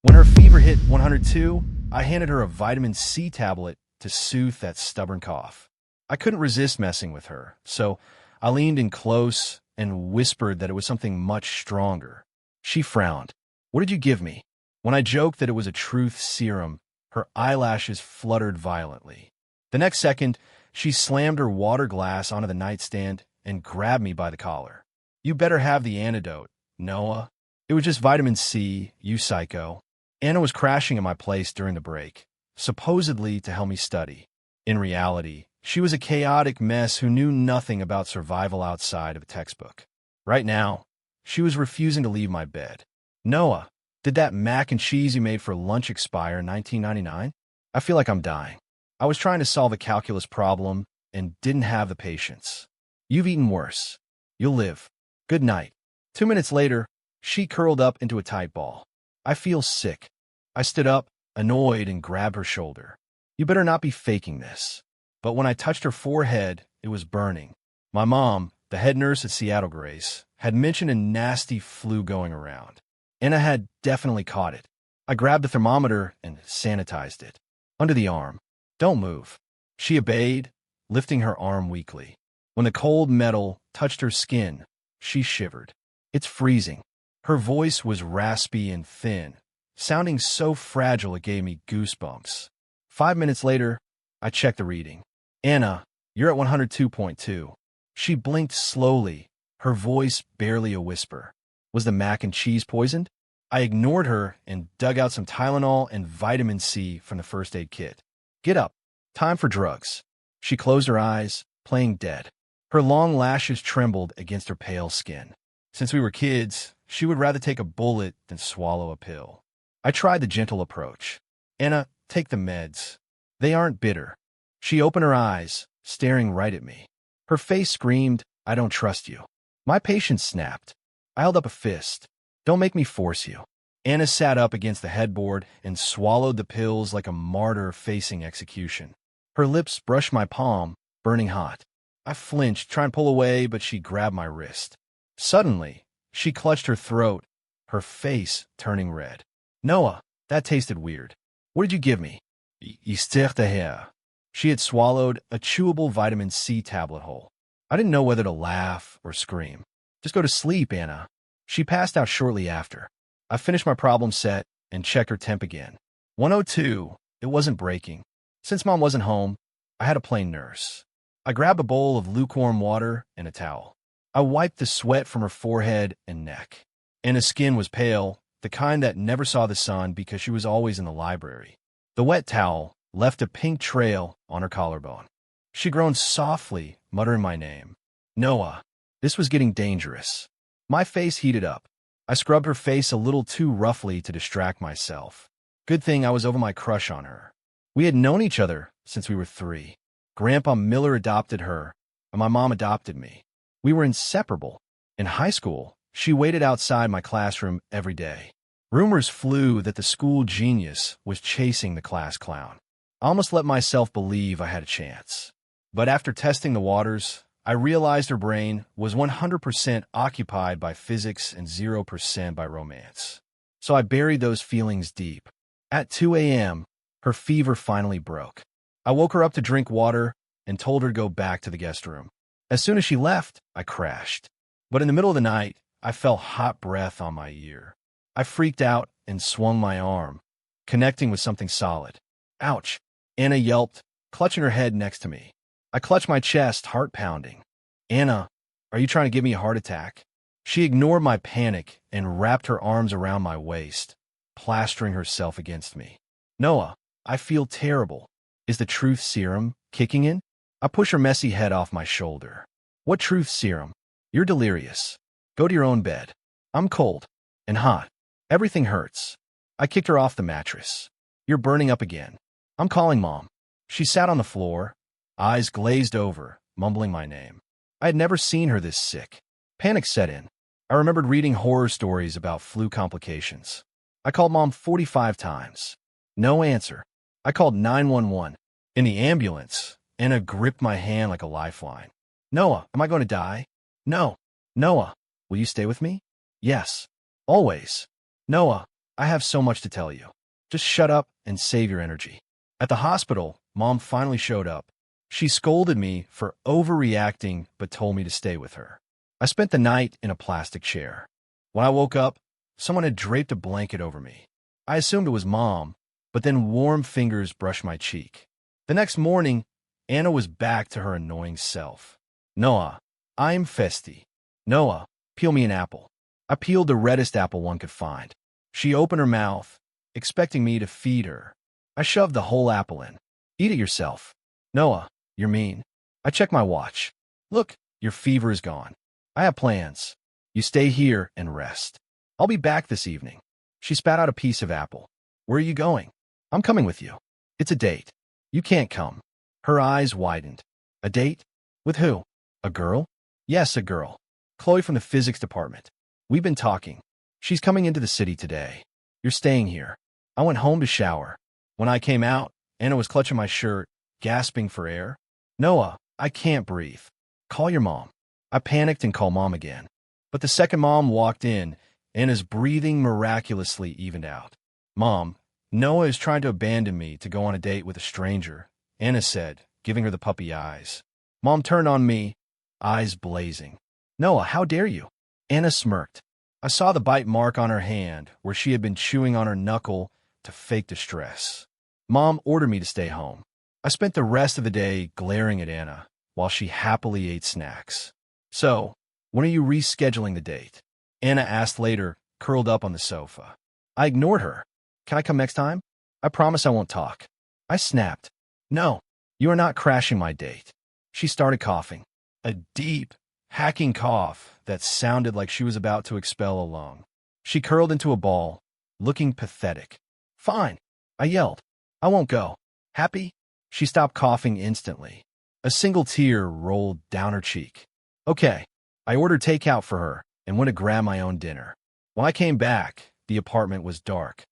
When her fever hit 102, I handed her a vitamin C tablet to soothe that stubborn cough. I couldn't resist messing with her, so I leaned in close and whispered that it was something much stronger. She frowned. "What did you give me?" When I joked that it was a truth serum, her eyelashes fluttered violently. The next second, she slammed her water glass onto the nightstand and grabbed me by the collar. "You better have the antidote, Noah." "It was just vitamin C, you psycho." Anna was crashing at my place during the break, supposedly to help me study. In reality, she was a chaotic mess who knew nothing about survival outside of a textbook. Right now, she was refusing to leave my bed. "Noah, did that mac and cheese you made for lunch expire in 1999? I feel like I'm dying. I was trying to solve a calculus problem and didn't have the patience." "You've eaten worse. You'll live. Good night." 2 minutes later, she curled up into a tight ball. "I feel sick." I stood up, annoyed, and grabbed her shoulder. "You better not be faking this." But when I touched her forehead, it was burning. My mom, the head nurse at Seattle Grace, had mentioned a nasty flu going around. Anna had definitely caught it. I grabbed the thermometer and sanitized it. Under the arm. "Don't move." She obeyed, lifting her arm weakly. When the cold metal touched her skin, she shivered. "It's freezing." Her voice was raspy and thin, sounding so fragile it gave me goosebumps. 5 minutes later, I checked the reading. "Anna, you're at 102.2. She blinked slowly, her voice barely a whisper. Was the mac and cheese poisoned? I ignored her and dug out some Tylenol and vitamin C from the first aid kit. "Get up. Time for drugs." She closed her eyes, playing dead. Her long lashes trembled against her pale skin. Since we were kids, she would rather take a bullet than swallow a pill. I tried the gentle approach. "Anna, take the meds. They aren't bitter." She opened her eyes, staring right at me. Her face screamed, "I don't trust you." My patience snapped. I held up a fist. "Don't make me force you." Anna sat up against the headboard and swallowed the pills like a martyr facing execution. Her lips brushed my palm, burning hot. I flinched, trying to pull away, but she grabbed my wrist. Suddenly, she clutched her throat, her face turning red. "Noah, that tasted weird. What did you give me?" "Istère." She had swallowed a chewable vitamin C tablet whole. I didn't know whether to laugh or scream. "Just go to sleep, Anna." She passed out shortly after. I finished my problem set and checked her temp again. 102. It wasn't breaking. Since Mom wasn't home, I had a plain nurse. I grabbed a bowl of lukewarm water and a towel. I wiped the sweat from her forehead and neck. Anna's skin was pale, the kind that never saw the sun because she was always in the library. The wet towel left a pink trail on her collarbone. She groaned softly, muttering my name. "Noah." This was getting dangerous. My face heated up. I scrubbed her face a little too roughly to distract myself. Good thing I was over my crush on her. We had known each other since we were 3. Grandpa Miller adopted her, and my mom adopted me. We were inseparable. In high school, she waited outside my classroom every day. Rumors flew that the school genius was chasing the class clown. I almost let myself believe I had a chance. But after testing the waters, I realized her brain was 100% occupied by physics and 0% by romance. So I buried those feelings deep. At 2 a.m., her fever finally broke. I woke her up to drink water and told her to go back to the guest room. As soon as she left, I crashed. But in the middle of the night, I felt hot breath on my ear. I freaked out and swung my arm, connecting with something solid. "Ouch!" Anna yelped, clutching her head next to me. I clutched my chest, heart pounding. "Anna, are you trying to give me a heart attack?" She ignored my panic and wrapped her arms around my waist, plastering herself against me. "Noah, I feel terrible. Is the truth serum kicking in?" I pushed her messy head off my shoulder. "What truth serum? You're delirious. Go to your own bed. I'm cold and hot. Everything hurts." I kicked her off the mattress. "You're burning up again. I'm calling Mom." She sat on the floor, eyes glazed over, mumbling my name. I had never seen her this sick. Panic set in. I remembered reading horror stories about flu complications. I called Mom 45 times. No answer. I called 911. In the ambulance, Anna gripped my hand like a lifeline. "Noah, am I going to die?" "No." "Noah, will you stay with me?" "Yes. Always." "Noah, I have so much to tell you. Just shut up and save your energy. At the hospital, Mom finally showed up. She scolded me for overreacting but told me to stay with her. I spent the night in a plastic chair. When I woke up, someone had draped a blanket over me. I assumed it was Mom, but then warm fingers brushed my cheek. The next morning, Anna was back to her annoying self. Noah, I'm Festi. Noah, peel me an apple. I peeled the reddest apple one could find. She opened her mouth, expecting me to feed her. I shoved the whole apple in. Eat it yourself. Noah, you're mean. I checked my watch. Look, your fever is gone. I have plans. You stay here and rest. I'll be back this evening. She spat out a piece of apple. Where are you going? I'm coming with you. It's a date. You can't come. Her eyes widened. A date? With who? A girl? Yes, a girl. Chloe from the physics department. We've been talking. She's coming into the city today. You're staying here. I went home to shower. When I came out, Anna was clutching my shirt, gasping for air. Noah, I can't breathe. Call your mom. I panicked and called Mom again. But the second Mom walked in, Anna's breathing miraculously evened out. Mom, Noah is trying to abandon me to go on a date with a stranger, Anna said, giving her the puppy eyes. Mom turned on me, eyes blazing. Noah, how dare you? Anna smirked. I saw the bite mark on her hand where she had been chewing on her knuckle to fake distress. Mom ordered me to stay home. I spent the rest of the day glaring at Anna while she happily ate snacks. So, when are you rescheduling the date? Anna asked later, curled up on the sofa. I ignored her. Can I come next time? I promise I won't talk. I snapped. No, you are not crashing my date. She started coughing. A deep, hacking cough that sounded like she was about to expel a lung. She curled into a ball, looking pathetic. Fine, I yelled. I won't go. Happy? She stopped coughing instantly. A single tear rolled down her cheek. Okay, I ordered takeout for her and went to grab my own dinner. When I came back, the apartment was dark.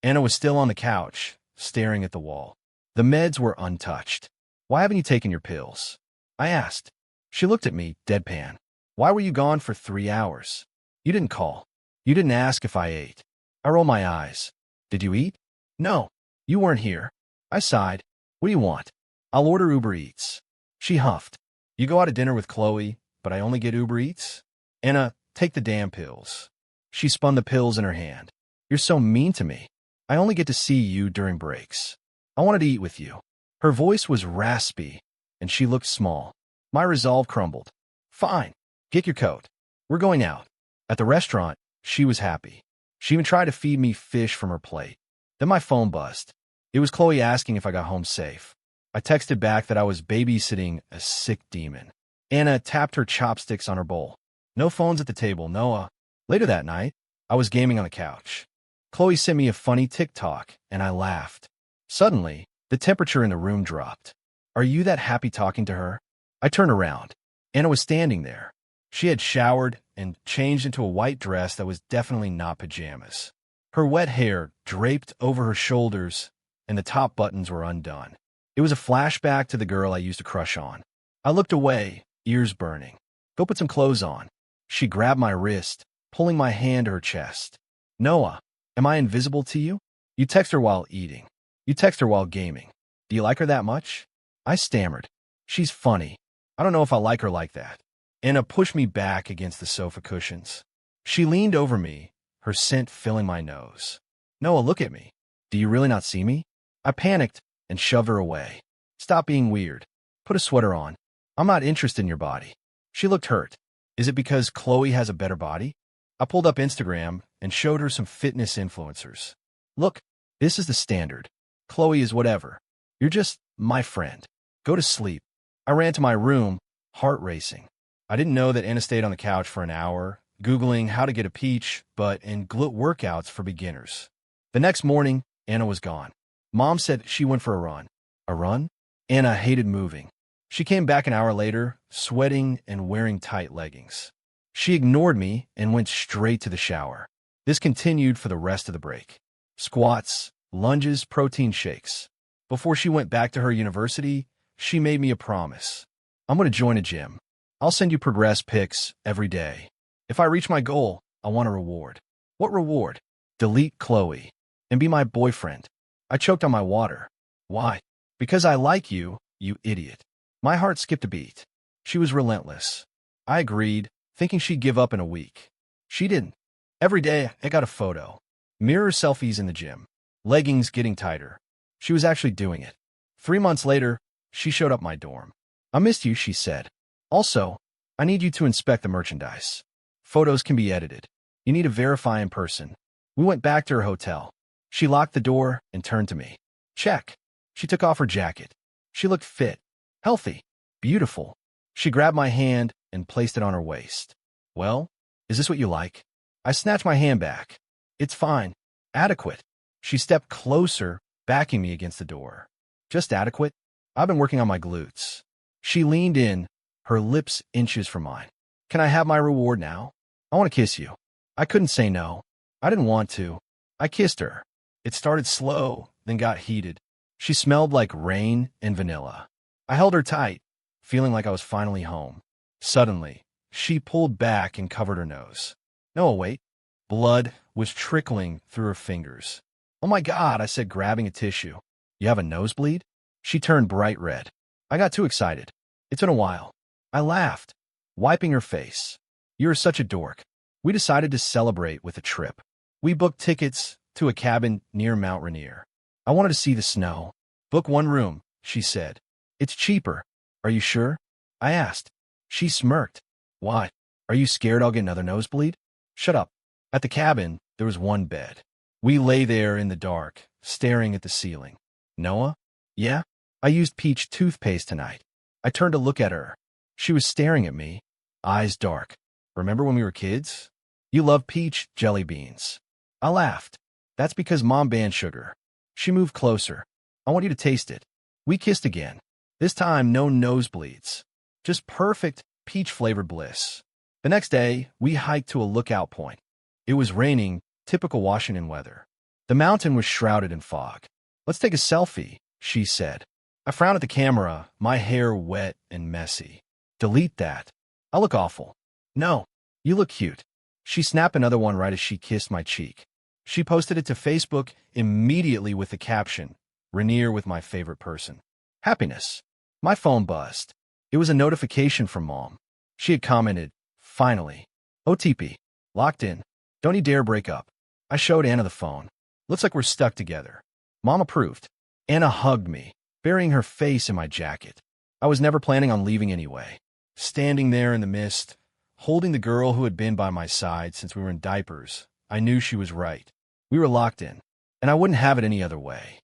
Anna was still on the couch, staring at the wall. The meds were untouched. Why haven't you taken your pills? I asked. She looked at me, deadpan. Why were you gone for 3 hours? You didn't call. You didn't ask if I ate. I rolled my eyes. Did you eat? No, you weren't here. I sighed. What do you want? I'll order Uber Eats. She huffed. You go out to dinner with Chloe, but I only get Uber Eats? Anna, take the damn pills. She spun the pills in her hand. You're so mean to me. I only get to see you during breaks. I wanted to eat with you. Her voice was raspy, and she looked small. My resolve crumbled. Fine, get your coat. We're going out. At the restaurant, she was happy. She even tried to feed me fish from her plate. Then my phone buzzed. It was Chloe asking if I got home safe. I texted back that I was babysitting a sick demon. Anna tapped her chopsticks on her bowl. No phones at the table, Noah. Later that night, I was gaming on the couch. Chloe sent me a funny TikTok, and I laughed. Suddenly, the temperature in the room dropped. Are you that happy talking to her? I turned around. Anna was standing there. She had showered and changed into a white dress that was definitely not pajamas. Her wet hair draped over her shoulders, and the top buttons were undone. It was a flashback to the girl I used to crush on. I looked away, ears burning. Go put some clothes on. She grabbed my wrist, pulling my hand to her chest. Noah, am I invisible to you? You text her while eating. You text her while gaming. Do you like her that much? I stammered. She's funny. I don't know if I like her like that. Anna pushed me back against the sofa cushions. She leaned over me, her scent filling my nose. Noah, look at me. Do you really not see me? I panicked and shoved her away. Stop being weird. Put a sweater on. I'm not interested in your body. She looked hurt. Is it because Chloe has a better body? I pulled up Instagram and showed her some fitness influencers. Look, this is the standard. Chloe is whatever. You're just my friend. Go to sleep. I ran to my room, heart racing. I didn't know that Anna stayed on the couch for an hour, Googling how to get a peach, butt, and glut workouts for beginners. The next morning, Anna was gone. Mom said she went for a run. A run? Anna hated moving. She came back an hour later, sweating and wearing tight leggings. She ignored me and went straight to the shower. This continued for the rest of the break. Squats, lunges, protein shakes. Before she went back to her university, she made me a promise. I'm going to join a gym. I'll send you progress pics every day. If I reach my goal, I want a reward. What reward? delete Chloe, and be my boyfriend. I choked on my water. Why? Because I like you, you idiot. My heart skipped a beat. She was relentless. I agreed, thinking she'd give up in a week. She didn't. Every day, I got a photo. Mirror selfies in the gym. Leggings getting tighter. She was actually doing it. 3 months later, she showed up my dorm. I missed you, she said. Also, I need you to inspect the merchandise. Photos can be edited. You need to verify in person. We went back to her hotel. She locked the door and turned to me. Check. She took off her jacket. She looked fit, healthy, beautiful. She grabbed my hand and placed it on her waist. Well, is this what you like? I snatched my hand back. It's fine. Adequate. She stepped closer, backing me against the door. Just adequate? I've been working on my glutes. She leaned in, her lips inches from mine. Can I have my reward now? I want to kiss you. I couldn't say no. I didn't want to. I kissed her. It started slow, then got heated. She smelled like rain and vanilla. I held her tight, feeling like I was finally home. Suddenly, she pulled back and covered her nose. No, wait. Blood was trickling through her fingers. Oh my God, I said, grabbing a tissue. You have a nosebleed? She turned bright red. I got too excited. It's been a while. I laughed, wiping her face. You're such a dork. We decided to celebrate with a trip. We booked tickets to a cabin near Mount Rainier. I wanted to see the snow. Book one room, she said. It's cheaper. Are you sure? I asked. She smirked. Why? Are you scared I'll get another nosebleed? Shut up. At the cabin, there was one bed. We lay there in the dark, staring at the ceiling. Noah? Yeah? I used peach toothpaste tonight. I turned to look at her. She was staring at me, eyes dark. Remember when we were kids? You loved peach jelly beans. I laughed. That's because Mom banned sugar. She moved closer. I want you to taste it. We kissed again. This time, no nosebleeds. Just perfect peach-flavored bliss. The next day, we hiked to a lookout point. It was raining, typical Washington weather. The mountain was shrouded in fog. Let's take a selfie, she said. I frowned at the camera, my hair wet and messy. Delete that. I look awful. No, you look cute. She snapped another one right as she kissed my cheek. She posted it to Facebook immediately with the caption, Rainier with my favorite person. Happiness. My phone buzzed. It was a notification from Mom. She had commented, finally. OTP. Locked in. Don't you dare break up. I showed Anna the phone. Looks like we're stuck together. Mom approved. Anna hugged me, burying her face in my jacket. I was never planning on leaving anyway. Standing there in the mist, holding the girl who had been by my side since we were in diapers, I knew she was right. We were locked in, and I wouldn't have it any other way.